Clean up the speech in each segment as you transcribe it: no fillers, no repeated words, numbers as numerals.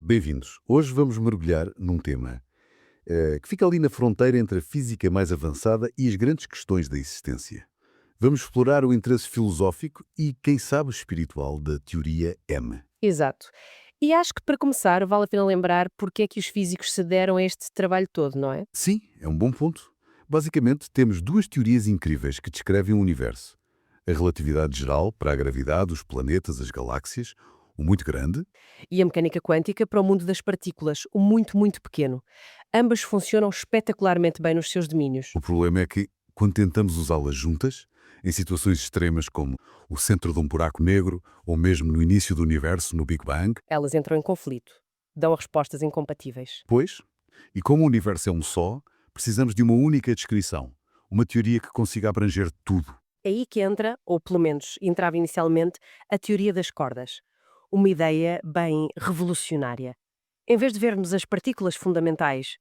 Bem-vindos. Hoje vamos mergulhar num tema que fica ali na fronteira entre a física mais avançada e as grandes questões da existência. Vamos explorar o interesse filosófico e, quem sabe, espiritual da teoria M. Exato. E acho que para começar vale a pena lembrar porque é que os físicos se deram a este trabalho todo, não é? Sim, é um bom ponto. Basicamente, temos duas teorias incríveis que descrevem o universo. A relatividade geral para a gravidade, os planetas, as galáxias, o muito grande, E a mecânica quântica para o mundo das partículas, o muito, muito pequeno. Ambas funcionam espetacularmente bem nos seus domínios. o problema é que, quando tentamos usá-las juntas, em situações extremas como o centro de um buraco negro ou mesmo no início do universo, no Big Bang, Elas entram em conflito, dão respostas incompatíveis. pois, e como o universo é um só, precisamos de uma única descrição, uma teoria que consiga abranger tudo. É aí que entra, ou pelo menos entrava inicialmente, a teoria das cordas. Uma ideia bem revolucionária. Em vez de vermos as partículas fundamentais,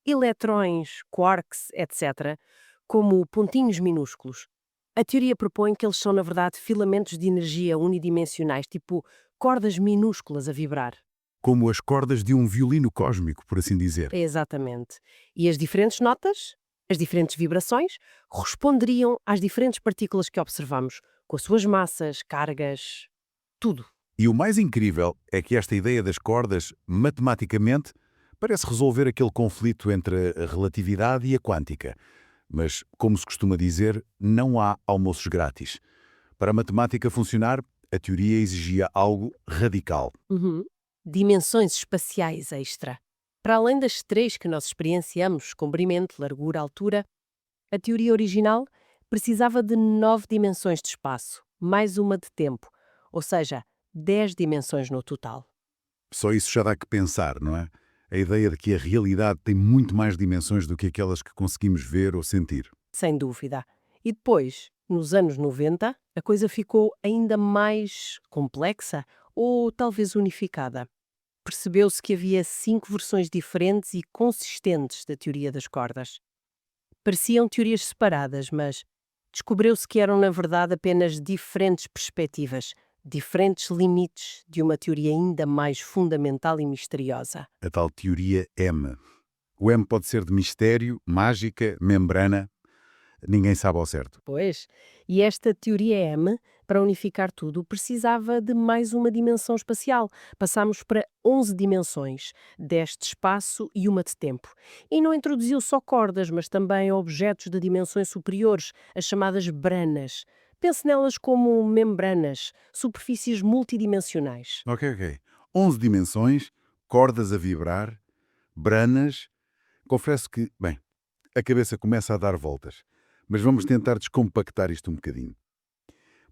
eletrões, quarks, etc., como pontinhos minúsculos, a teoria propõe que eles são, na verdade, filamentos de energia unidimensionais, tipo cordas minúsculas a vibrar. Como as cordas de um violino cósmico, por assim dizer. Exatamente. E as diferentes notas, as diferentes vibrações, responderiam às diferentes partículas que observamos, com as suas massas, cargas, tudo. E o mais incrível é que esta ideia das cordas, matematicamente, parece resolver aquele conflito entre a relatividade e a quântica. Mas, como se costuma dizer, não há almoços grátis. Para a matemática funcionar, a teoria exigia algo radical. Uhum. Dimensões espaciais extra. Para além das três que nós experienciamos, comprimento, largura, altura, a teoria original precisava de 9 dimensões de espaço, mais uma de tempo, ou seja, 10 dimensões no total. Só isso já dá que pensar, não é? A ideia de que a realidade tem muito mais dimensões do que aquelas que conseguimos ver ou sentir. Sem dúvida. E depois, nos anos 90, a coisa ficou ainda mais complexa ou talvez unificada. Percebeu-se que havia 5 versões diferentes e consistentes da teoria das cordas. Pareciam teorias separadas, mas descobriu-se que eram, na verdade, apenas diferentes perspectivas, diferentes limites de uma teoria ainda mais fundamental e misteriosa. A tal teoria M. O M pode ser de mistério, mágica, membrana. Ninguém sabe ao certo. Pois, e esta teoria M, para unificar tudo, precisava de mais uma dimensão espacial. Passámos para 11 dimensões, 10 de espaço e uma de tempo. E não introduziu só cordas, mas também objetos de dimensões superiores, as chamadas branas. Pense nelas como membranas, superfícies multidimensionais. Ok. 11 dimensões, cordas a vibrar, branas. Confesso que, bem, a cabeça começa a dar voltas. Mas vamos tentar descompactar isto um bocadinho.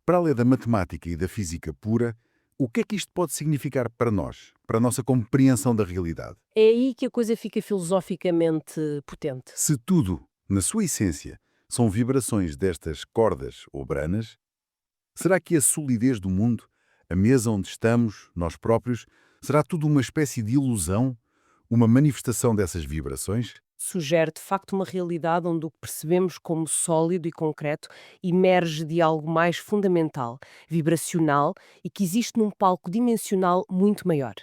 Para além da matemática e da física pura, o que é que isto pode significar para nós, para a nossa compreensão da realidade? É aí que a coisa fica filosoficamente potente. Se tudo, na sua essência, são vibrações destas cordas ou branas, será que a solidez do mundo, a mesa onde estamos, nós próprios, será tudo uma espécie de ilusão, uma manifestação dessas vibrações? Sugere de facto uma realidade onde o que percebemos como sólido e concreto emerge de algo mais fundamental, vibracional e que existe num palco dimensional muito maior.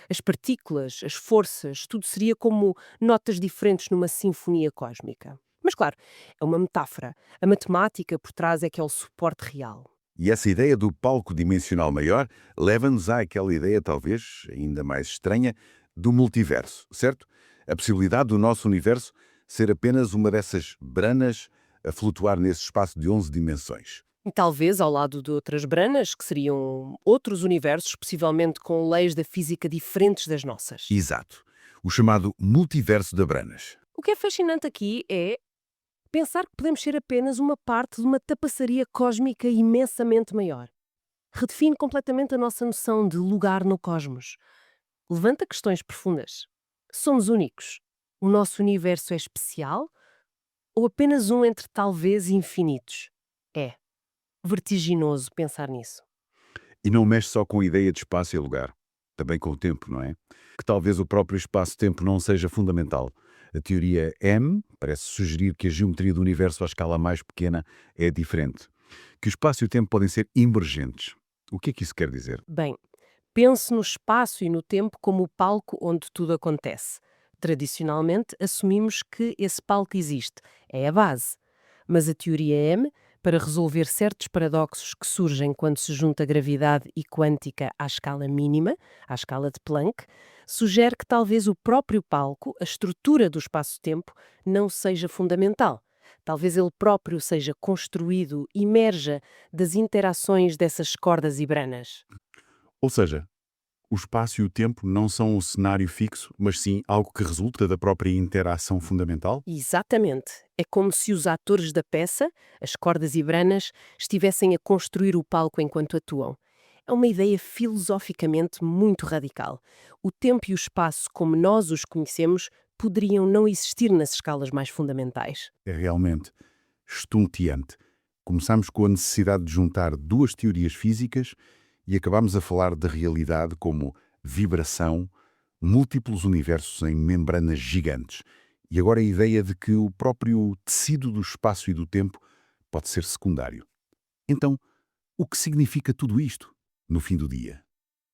As partículas, as forças, tudo seria como notas diferentes numa sinfonia cósmica. Mas claro, é uma metáfora. A matemática por trás é que é o suporte real. E essa ideia do palco dimensional maior leva-nos àquela ideia, talvez ainda mais estranha, do multiverso, certo? A possibilidade do nosso universo ser apenas uma dessas branas a flutuar nesse espaço de 11 dimensões. E talvez ao lado de outras branas, que seriam outros universos, possivelmente com leis da física diferentes das nossas. Exato. O chamado multiverso da branas. O que é fascinante aqui é pensar que podemos ser apenas uma parte de uma tapeçaria cósmica imensamente maior. Redefine completamente a nossa noção de lugar no cosmos. Levanta questões profundas. Somos únicos? O nosso universo é especial? Ou apenas um entre talvez infinitos? É vertiginoso pensar nisso. E não mexe só com a ideia de espaço e lugar, também com o tempo, não é? Que talvez o próprio espaço-tempo não seja fundamental. A teoria M parece sugerir que a geometria do universo à escala mais pequena é diferente. Que o espaço e o tempo podem ser emergentes. O que é que isso quer dizer? Bem, Pense no espaço e no tempo como o palco onde tudo acontece. Tradicionalmente, assumimos que esse palco existe, é a base. Mas a teoria M, para resolver certos paradoxos que surgem quando se junta gravidade e quântica à escala mínima, à escala de Planck, sugere que talvez o próprio palco, a estrutura do espaço-tempo, não seja fundamental. Talvez ele próprio seja construído, emerja das interações dessas cordas e branas. Ou seja, o espaço e o tempo não são um cenário fixo, mas sim algo que resulta da própria interação fundamental? Exatamente. É como se os atores da peça, as cordas e branas, estivessem a construir o palco enquanto atuam. É uma ideia filosoficamente muito radical. O tempo e o espaço, como nós os conhecemos, poderiam não existir nas escalas mais fundamentais. É realmente estonteante. Começamos com a necessidade de juntar duas teorias físicas e acabamos a falar da realidade como vibração, múltiplos universos em membranas gigantes. E agora a ideia de que o próprio tecido do espaço e do tempo pode ser secundário. Então, o que significa tudo isto no fim do dia?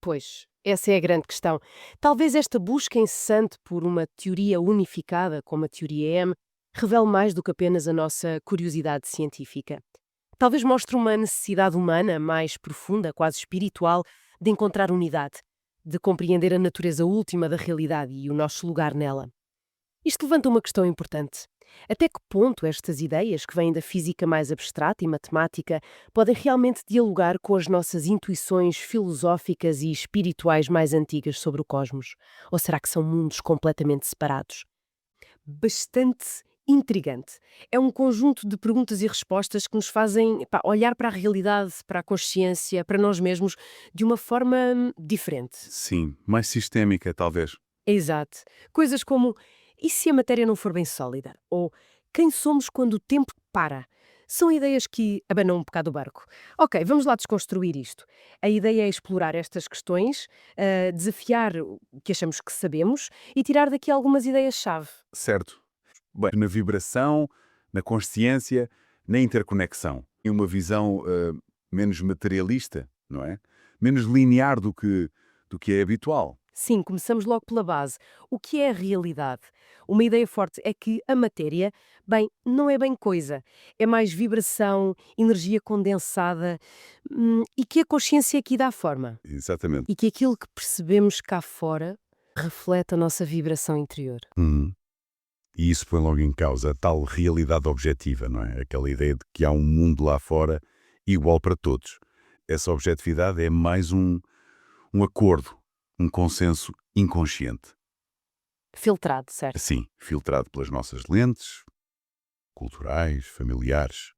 Pois, essa é a grande questão. Talvez esta busca incessante por uma teoria unificada, como a teoria M, revele mais do que apenas a nossa curiosidade científica. Talvez mostre uma necessidade humana mais profunda, quase espiritual, de encontrar unidade, de compreender a natureza última da realidade e o nosso lugar nela. Isto levanta uma questão importante. Até que ponto estas ideias, que vêm da física mais abstrata e matemática, podem realmente dialogar com as nossas intuições filosóficas e espirituais mais antigas sobre o cosmos? Ou será que são mundos completamente separados? Bastante intrigante. É um conjunto de perguntas e respostas que nos fazem olhar para a realidade, para a consciência, para nós mesmos, de uma forma diferente. Sim, mais sistémica, talvez. Exato. Coisas como: e se a matéria não for bem sólida? Ou quem somos quando o tempo para? São ideias que abanam um bocado o barco. Ok, vamos lá desconstruir isto. A ideia é explorar estas questões, desafiar o que achamos que sabemos e tirar daqui algumas ideias-chave. Certo. Bem, na vibração, na consciência, na interconexão. E uma visão menos materialista, não é? Menos linear do que é habitual. Sim, começamos logo pela base. O que é a realidade? Uma ideia forte é que a matéria, bem, não é bem coisa. É mais vibração, energia condensada, e que a consciência aqui dá forma. Exatamente. E que aquilo que percebemos cá fora reflete a nossa vibração interior. Uhum. E isso põe logo em causa a tal realidade objetiva, não é? Aquela ideia de que há um mundo lá fora igual para todos. Essa objetividade é mais um acordo, um consenso inconsciente. Filtrado, certo? Assim, filtrado pelas nossas lentes, culturais, familiares,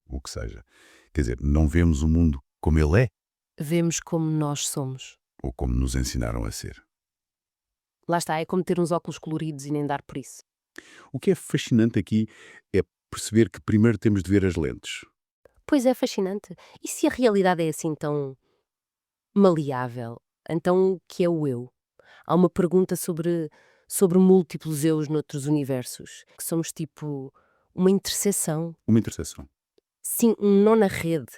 o que seja. Quer dizer, não vemos o mundo como ele é Vemos como nós somos. ou como nos ensinaram a ser. Lá está, é como ter uns óculos coloridos e nem dar por isso. O que é fascinante aqui é perceber que primeiro temos de ver as lentes. Pois é, fascinante. E se a realidade é assim tão maleável? Então, o que é o eu? Há uma pergunta sobre múltiplos eus noutros universos, que somos tipo uma interseção. Uma interseção. Sim, um nó na rede,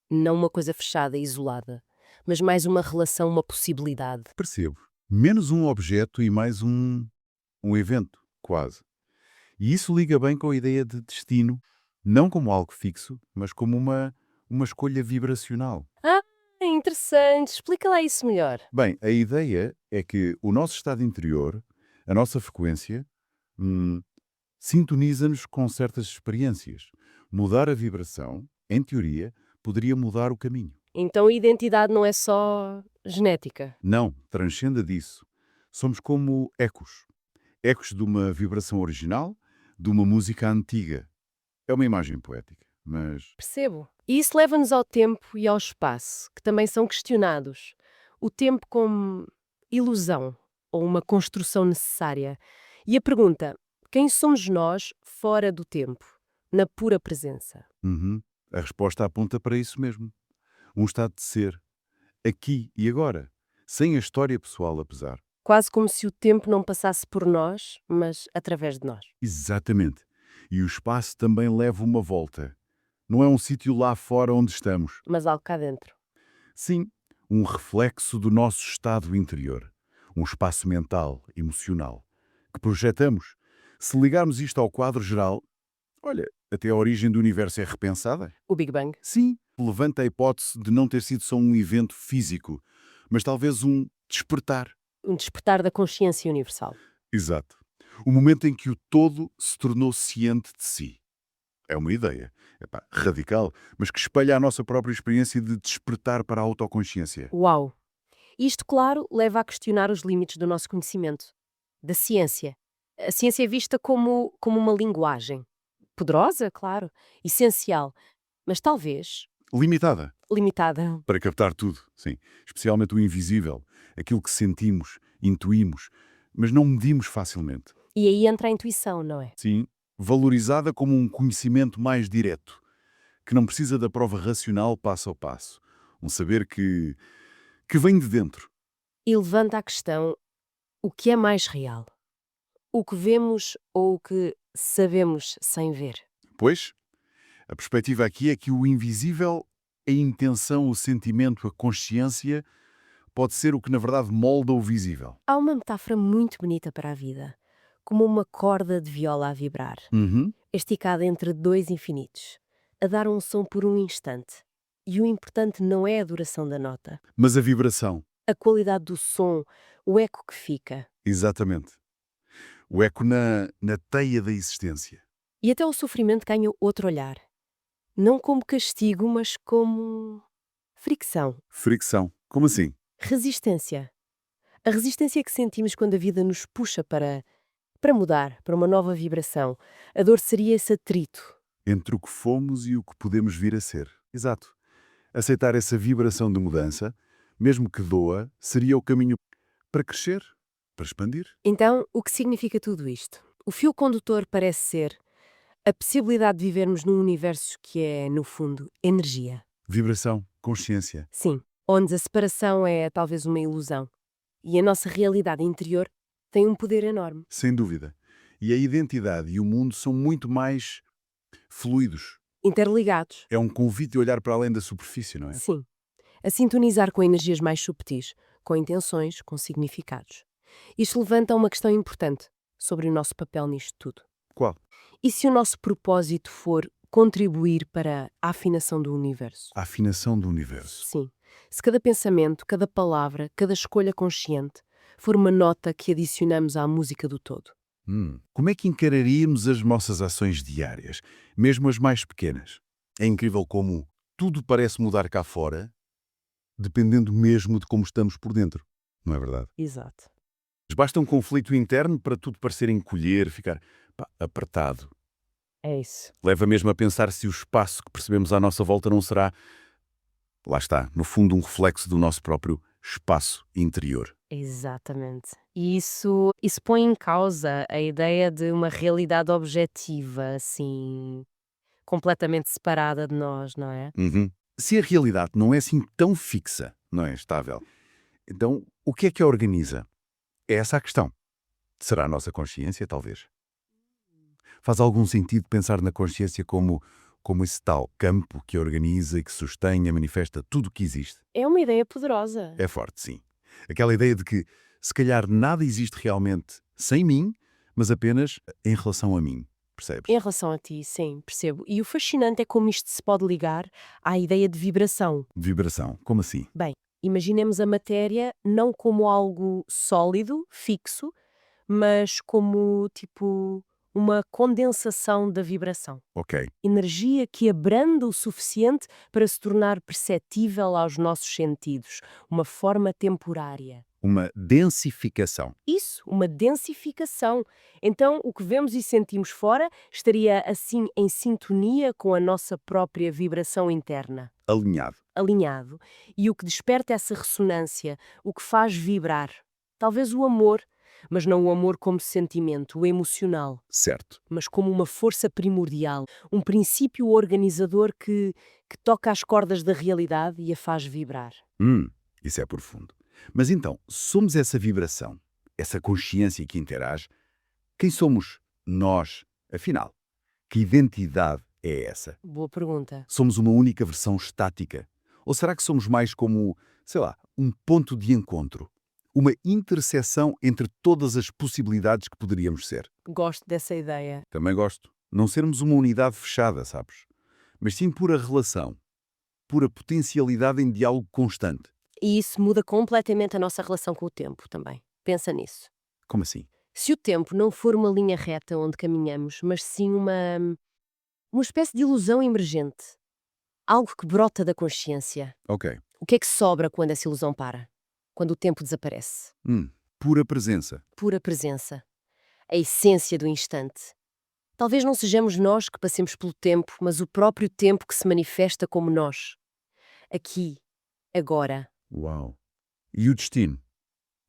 não uma coisa fechada e isolada, mas mais uma relação, uma possibilidade. Percebo. Menos um objeto e mais um evento, quase. E isso liga bem com a ideia de destino, não como algo fixo, mas como uma escolha vibracional. Ah, interessante. Explica lá isso melhor. Bem, a ideia é que o nosso estado interior, a nossa frequência, hum, sintoniza-nos com certas experiências. Mudar a vibração, em teoria, poderia mudar o caminho. Então a identidade não é só genética. Não, transcenda disso. Somos como ecos. Ecos de uma vibração original, de uma música antiga. É uma imagem poética, mas Percebo. E isso leva-nos ao tempo e ao espaço, que também são questionados. O tempo como ilusão ou uma construção necessária. E a pergunta: quem somos nós fora do tempo, na pura presença? uhum, a resposta aponta para isso mesmo. Um estado de ser, aqui e agora, sem a história pessoal apesar. Quase como se o tempo não passasse por nós, mas através de nós. Exatamente. E o espaço também leva uma volta. Não é um sítio lá fora onde estamos. Mas algo cá dentro. Sim, um reflexo do nosso estado interior, um espaço mental, emocional, que projetamos. Se ligarmos isto ao quadro geral, olha, até a origem do universo é repensada. O Big Bang. Sim, levanta a hipótese de não ter sido só um evento físico, mas talvez um despertar. Um despertar da consciência universal. Exato. O momento em que o todo se tornou ciente de si. É uma ideia, radical, mas que espelha a nossa própria experiência de despertar para a autoconsciência. Uau! Isto, claro, leva a questionar os limites do nosso conhecimento. Da ciência. A ciência é vista como uma linguagem. Poderosa, claro. Essencial. Mas talvez Limitada, limitada. para captar tudo, sim. Especialmente o invisível, aquilo que sentimos, intuímos, mas não medimos facilmente. E aí entra a intuição, não é? Sim, valorizada como um conhecimento mais direto, que não precisa da prova racional passo a passo. Um saber que vem de dentro. E levanta a questão: o que é mais real? O que vemos ou o que sabemos sem ver? Pois, a perspectiva aqui é que o invisível, a intenção, o sentimento, a consciência, pode ser o que na verdade molda o visível. Há uma metáfora muito bonita para a vida, como uma corda de viola a vibrar, Uhum. esticada entre dois infinitos, a dar um som por um instante. E o importante não é a duração da nota, Mas a vibração, a qualidade do som, o eco que fica. exatamente. O eco na teia da existência. E até o sofrimento ganha outro olhar. Não como castigo, mas como fricção, Fricção. Como assim? resistência. A resistência que sentimos quando a vida nos puxa para mudar, para uma nova vibração. A dor seria esse atrito. Entre o que fomos e o que podemos vir a ser. Exato. Aceitar essa vibração de mudança, mesmo que doa, seria o caminho para crescer, para expandir. Então, o que significa tudo isto? O fio condutor parece ser a possibilidade de vivermos num universo que é, no fundo, energia. Vibração, consciência. Sim, onde a separação é talvez uma ilusão. E a nossa realidade interior tem um poder enorme. Sem dúvida. E a identidade e o mundo são muito mais fluidos. Interligados. É um convite de olhar para além da superfície, não é? Sim. A sintonizar com energias mais subtis, com intenções, com significados. Isto levanta uma questão importante sobre o nosso papel nisto tudo. Qual? E se o nosso propósito for contribuir para a afinação do universo? A afinação do universo. Sim. Se cada pensamento, cada palavra, cada escolha consciente for uma nota que adicionamos à música do todo. Como é que encararíamos as nossas ações diárias, mesmo as mais pequenas? É incrível como tudo parece mudar cá fora, dependendo mesmo de como estamos por dentro. Não é verdade? Exato. Mas basta um conflito interno para tudo parecer encolher, ficar apertado. É isso. Leva mesmo a pensar se o espaço que percebemos à nossa volta não será, lá está, no fundo, um reflexo do nosso próprio espaço interior. Exatamente. E isso põe em causa a ideia de uma realidade objetiva, assim, completamente separada de nós, não é? Se a realidade não é assim tão fixa, não é estável, então o que é que a organiza? É essa a questão. Será a nossa consciência, talvez? Faz algum sentido pensar na consciência como esse tal campo que organiza e que sustém e manifesta tudo o que existe? É uma ideia poderosa. É forte, sim. Aquela ideia de que, se calhar, nada existe realmente sem mim, mas apenas em relação a mim. Percebes? Em relação a ti, sim, percebo. E o fascinante é como isto se pode ligar à ideia de vibração. Vibração. Como assim? Bem, imaginemos a matéria não como algo sólido, fixo, mas como, tipo, uma condensação da vibração. Ok. Energia que abranda o suficiente para se tornar perceptível aos nossos sentidos, uma forma temporária. Uma densificação. Isso, uma densificação. Então, o que vemos e sentimos fora estaria assim em sintonia com a nossa própria vibração interna, Alinhado. alinhado. E o que desperta essa ressonância, o que faz vibrar. Talvez o amor, mas não o amor como sentimento, o emocional, Certo. mas como uma força primordial, um princípio organizador que toca as cordas da realidade e a faz vibrar. Isso é profundo. Mas então, somos essa vibração, essa consciência que interage? Quem somos nós, afinal? Que identidade é essa? Boa pergunta. Somos uma única versão estática? Ou será que somos mais como sei lá, um ponto de encontro. Uma interseção entre todas as possibilidades que poderíamos ser. Gosto dessa ideia. Também gosto. Não sermos uma unidade fechada, sabes? Mas sim pura relação. Pura potencialidade em diálogo constante. E isso muda completamente a nossa relação com o tempo também. Pensa nisso. Como assim? Se o tempo não for uma linha reta onde caminhamos, mas sim uma espécie de ilusão emergente, algo que brota da consciência, Ok. o que é que sobra quando essa ilusão para? Quando o tempo desaparece? Pura presença. Pura presença. A essência do instante. Talvez não sejamos nós que passemos pelo tempo, mas o próprio tempo que se manifesta como nós. Aqui, agora. Uau. E o destino?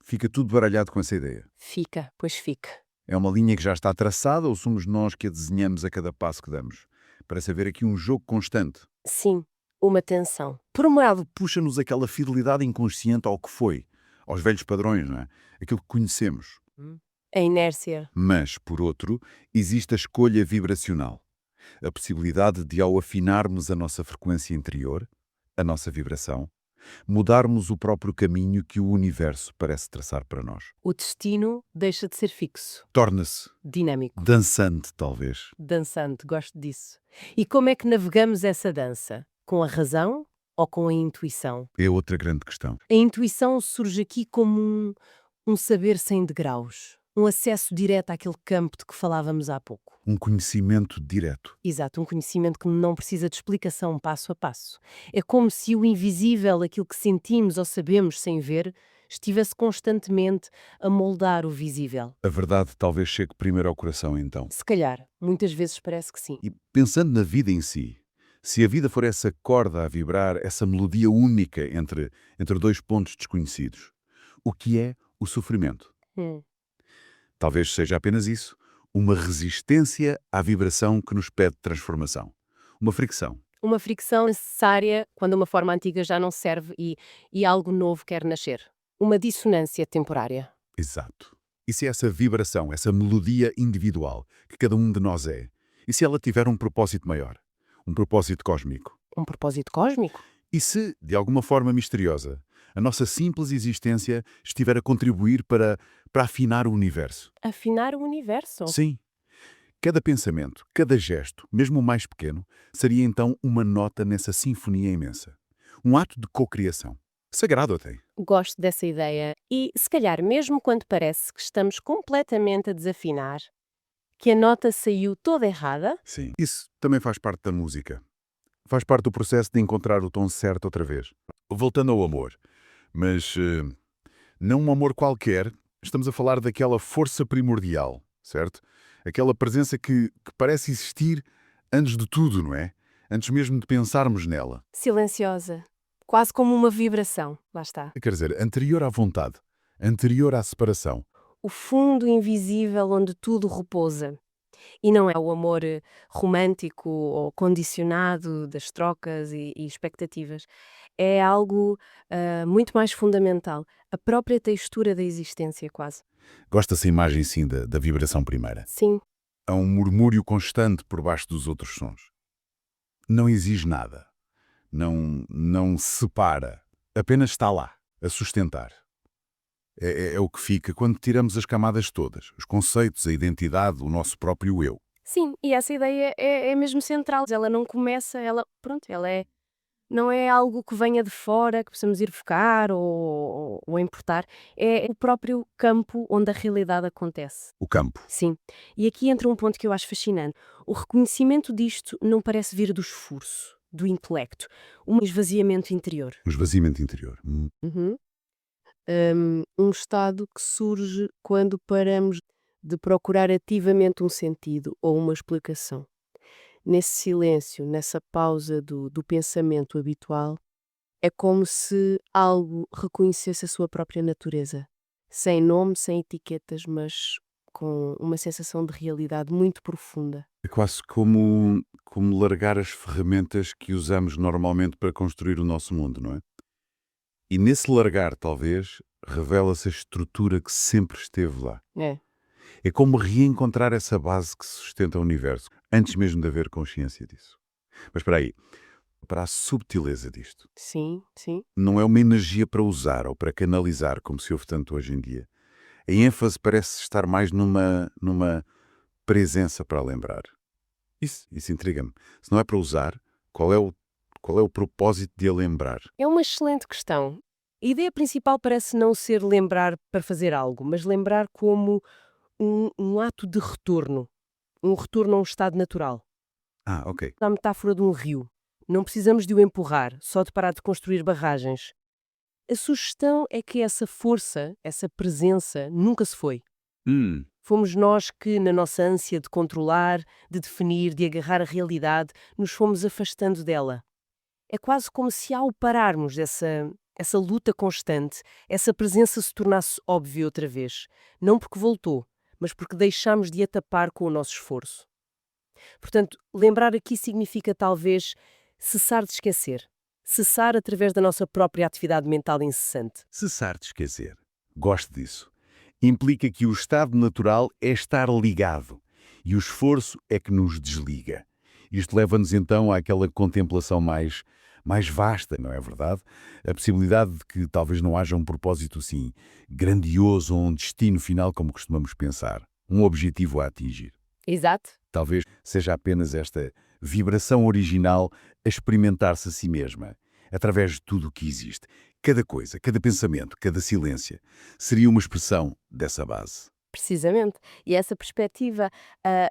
Fica tudo baralhado com essa ideia. Fica, pois fica. É uma linha que já está traçada ou somos nós que a desenhamos a cada passo que damos? Parece haver aqui um jogo constante. Sim, uma tensão. Por um lado, Puxa-nos aquela fidelidade inconsciente ao que foi, aos velhos padrões, não é? Aquilo que conhecemos. a inércia. Mas, por outro, existe a escolha vibracional. A possibilidade de, ao afinarmos a nossa frequência interior, a nossa vibração, mudarmos o próprio caminho que o universo parece traçar para nós. O destino deixa de ser fixo, Torna-se dinâmico, dançante, talvez. dançante, gosto disso. E como é que navegamos essa dança? Com a razão ou com a intuição? É outra grande questão. A intuição surge aqui como um saber sem degraus, um acesso direto àquele campo de que falávamos há pouco. Um conhecimento direto. Exato, um conhecimento que não precisa de explicação passo a passo. É como se o invisível, aquilo que sentimos ou sabemos sem ver, estivesse constantemente a moldar o visível. A verdade talvez chegue primeiro ao coração, então. Se calhar, muitas vezes parece que sim. E pensando na vida em si, se a vida for essa corda a vibrar, essa melodia única entre dois pontos desconhecidos, o que é o sofrimento? Hum. Talvez seja apenas isso, uma resistência à vibração que nos pede transformação. Uma fricção. Uma fricção necessária quando uma forma antiga já não serve e algo novo quer nascer. Uma dissonância temporária. Exato. E se essa vibração, essa melodia individual que cada um de nós é, e se ela tiver um propósito maior? Um propósito cósmico? Um propósito cósmico? E se, de alguma forma misteriosa, a nossa simples existência estiver a contribuir para afinar o universo? Afinar o universo. Sim. Cada pensamento, cada gesto, mesmo o mais pequeno, seria então uma nota nessa sinfonia imensa. Um ato de cocriação. Sagrado até. Gosto dessa ideia. E, se calhar, mesmo quando parece que estamos completamente a desafinar, que a nota saiu toda errada, Sim. Isso também faz parte da música. Faz parte do processo de encontrar o tom certo outra vez. Voltando ao amor. Mas não um amor qualquer, estamos a falar daquela força primordial, certo? Aquela presença que parece existir antes de tudo, não é? Antes mesmo de pensarmos nela. silenciosa, quase como uma vibração. Lá está. Quer dizer, anterior à vontade, anterior à separação. O fundo invisível onde tudo repousa. E não é o amor romântico ou condicionado das trocas e expectativas. É algo muito mais fundamental. A própria textura da existência, quase. Gosta essa imagem, sim, da vibração primeira. Sim, Há um murmúrio constante por baixo dos outros sons. Não exige nada. Não separa. Apenas está lá, a sustentar. É o que fica quando tiramos as camadas todas. Os conceitos, a identidade, o nosso próprio eu. sim. E essa ideia é mesmo central. Ela não começa, não é algo que venha de fora, que possamos ir buscar ou importar. É o próprio campo onde a realidade acontece. O campo. Sim. E aqui entra um ponto que eu acho fascinante. O reconhecimento disto não parece vir do esforço, do intelecto. Um esvaziamento interior. O esvaziamento interior. Uhum. Um estado que surge quando paramos de procurar ativamente um sentido ou uma explicação. Nesse silêncio, nessa pausa do pensamento habitual, é como se algo reconhecesse a sua própria natureza. Sem nome, sem etiquetas, mas com uma sensação de realidade muito profunda. É quase como largar as ferramentas que usamos normalmente para construir o nosso mundo, não é? E nesse largar, talvez, revela-se a estrutura que sempre esteve lá. É. É como reencontrar essa base que sustenta o universo, antes mesmo de haver consciência disso. Mas espera aí, para a subtileza disto. Sim, sim. Não é uma energia para usar ou para canalizar, como se ouve tanto hoje em dia. A ênfase parece estar mais numa presença para lembrar. Isso intriga-me. Se não é para usar, qual é o propósito de a lembrar? É uma excelente questão. A ideia principal parece não ser lembrar para fazer algo, mas lembrar como um ato de retorno. Um retorno a um estado natural. Ah, ok. A metáfora de um rio. Não precisamos de o empurrar, só de parar de construir barragens. A sugestão é que essa força, essa presença, nunca se foi. Hum, Fomos nós que, na nossa ânsia de controlar, de definir, de agarrar a realidade, nos fomos afastando dela. É quase como se, ao pararmos essa luta constante, essa presença se tornasse óbvia outra vez. Não porque voltou, mas porque deixámos de a tapar com o nosso esforço. Portanto, lembrar aqui significa talvez cessar de esquecer. Cessar através da nossa própria atividade mental incessante. cessar de esquecer. Gosto disso. Implica que o estado natural é estar ligado e o esforço é que nos desliga. Isto leva-nos então àquela contemplação mais vasta, não é verdade? A possibilidade de que talvez não haja um propósito assim grandioso ou um destino final como costumamos pensar, um objetivo a atingir. Exato. Talvez seja apenas esta vibração original a experimentar-se a si mesma, através de tudo o que existe. Cada coisa, cada pensamento, cada silêncio, seria uma expressão dessa base. Precisamente. E essa perspectiva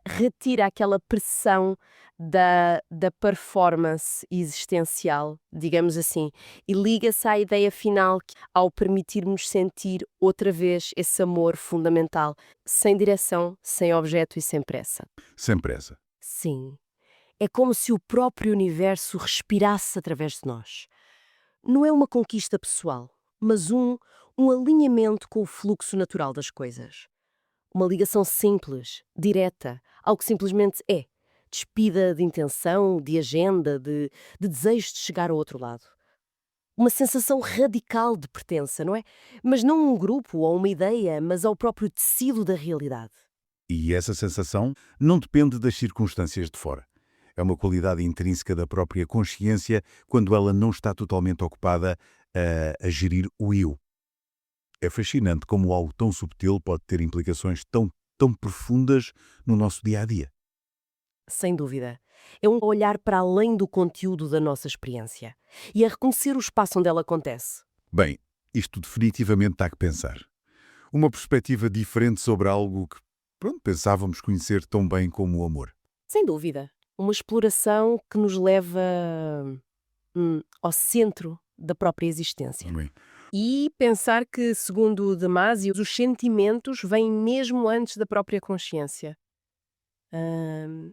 retira aquela pressão da performance existencial, digamos assim, e liga-se à ideia final que, ao permitirmos sentir outra vez esse amor fundamental, sem direção, sem objeto e sem pressa. Sem pressa. Sim. É como se o próprio universo respirasse através de nós. Não é uma conquista pessoal, mas um alinhamento com o fluxo natural das coisas. Uma ligação simples, direta, algo que simplesmente é, despida de intenção, de agenda, de desejo de chegar ao outro lado. Uma sensação radical de pertença, não é? Mas não a um grupo ou a uma ideia, mas ao próprio tecido da realidade. E essa sensação não depende das circunstâncias de fora. É uma qualidade intrínseca da própria consciência quando ela não está totalmente ocupada a gerir o eu. É fascinante como algo tão subtil pode ter implicações tão profundas no nosso dia a dia. Sem dúvida. É um olhar para além do conteúdo da nossa experiência e a reconhecer o espaço onde ela acontece. Bem, isto definitivamente dá que pensar. Uma perspectiva diferente sobre algo que, pronto, pensávamos conhecer tão bem como o amor. Sem dúvida. Uma exploração que nos leva ao centro da própria existência. Bem, E pensar que, segundo o Damasio, os sentimentos vêm mesmo antes da própria consciência. Hum,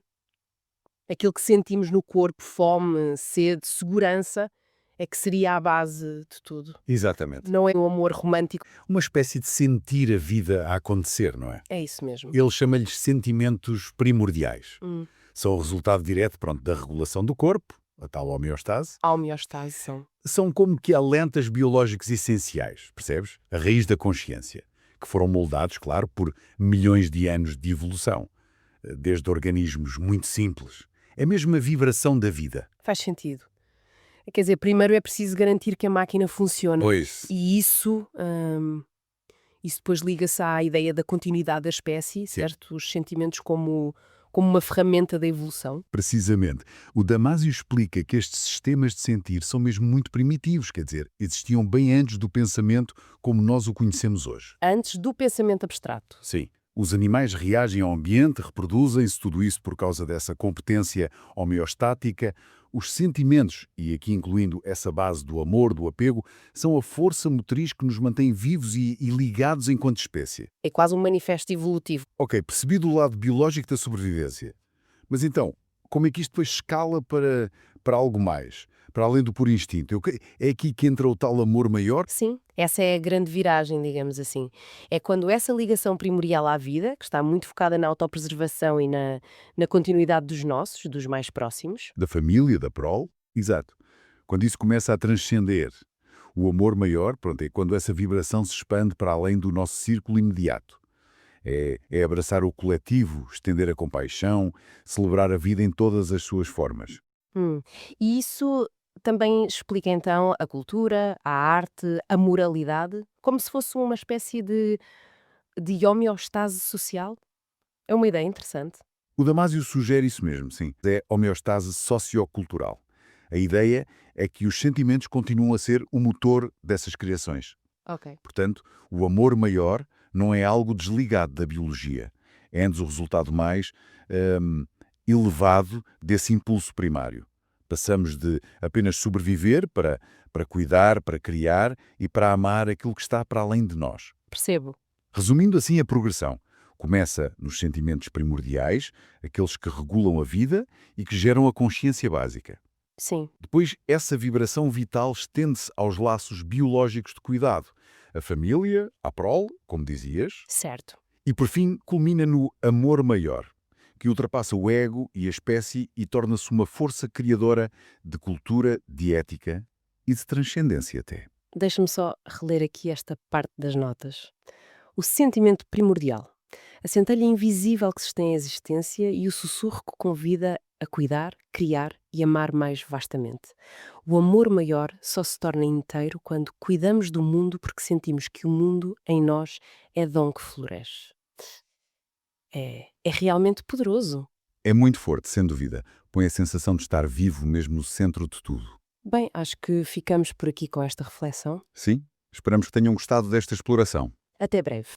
Aquilo que sentimos no corpo, fome, sede, segurança, é que seria a base de tudo. exatamente. Não é um amor romântico. Uma espécie de sentir a vida a acontecer, não é? É isso mesmo. Ele chama-lhes sentimentos primordiais. Hum. São o resultado direto, pronto, da regulação do corpo, a tal homeostase. A homeostase são. São como que alentas biológicos essenciais, percebes? A raiz da consciência, que foram moldados, claro, por milhões de anos de evolução, desde organismos muito simples. É mesmo a vibração da vida. Faz sentido. Quer dizer, primeiro é preciso garantir que a máquina funciona. Pois. E isso depois liga-se à ideia da continuidade da espécie, certo? Os sentimentos como uma ferramenta da evolução. Precisamente. O Damasio explica que estes sistemas de sentir são mesmo muito primitivos, quer dizer, existiam bem antes do pensamento como nós o conhecemos hoje. Antes do pensamento abstrato. Sim. Os animais reagem ao ambiente, reproduzem-se, tudo isso por causa dessa competência homeostática. Os sentimentos, e aqui incluindo essa base do amor, do apego, são a força motriz que nos mantém vivos e ligados enquanto espécie. É quase um manifesto evolutivo. Ok, percebido o lado biológico da sobrevivência. Mas então, como é que isto depois escala para algo mais? Para além do puro instinto? É aqui que entra o tal amor maior? Sim, essa é a grande viragem, digamos assim. É quando essa ligação primordial à vida, que está muito focada na autopreservação e na continuidade dos nossos, dos mais próximos. Da família, da prole? Exato. Quando isso começa a transcender. O amor maior, pronto, é quando essa vibração se expande para além do nosso círculo imediato. É abraçar o coletivo, estender a compaixão, celebrar a vida em todas as suas formas. Hum. E isso também explica então a cultura, a arte, a moralidade, como se fosse uma espécie de homeostase social? É uma ideia interessante. O Damásio sugere isso mesmo, sim. É homeostase sociocultural. A ideia é que os sentimentos continuam a ser o motor dessas criações. Ok. Portanto, o amor maior não é algo desligado da biologia. É antes o resultado mais hum, elevado desse impulso primário. Passamos de apenas sobreviver para cuidar, para criar e para amar aquilo que está para além de nós. Percebo. Resumindo assim a progressão, começa nos sentimentos primordiais, aqueles que regulam a vida e que geram a consciência básica. Sim, Depois, essa vibração vital estende-se aos laços biológicos de cuidado, a família, a prole, como dizias, certo. e por fim culmina no amor maior, que ultrapassa o ego e a espécie e torna-se uma força criadora de cultura, de ética e de transcendência até. Deixa-me só reler aqui esta parte das notas. O sentimento primordial, a centelha invisível que sustém a existência e o sussurro que convida a cuidar, criar e amar mais vastamente. O amor maior só se torna inteiro quando cuidamos do mundo porque sentimos que o mundo, em nós, é dom que floresce. É realmente poderoso. É muito forte, sem dúvida. Põe a sensação de estar vivo mesmo no centro de tudo. Bem, acho que ficamos por aqui com esta reflexão. Sim? Esperamos que tenham gostado desta exploração. Até breve.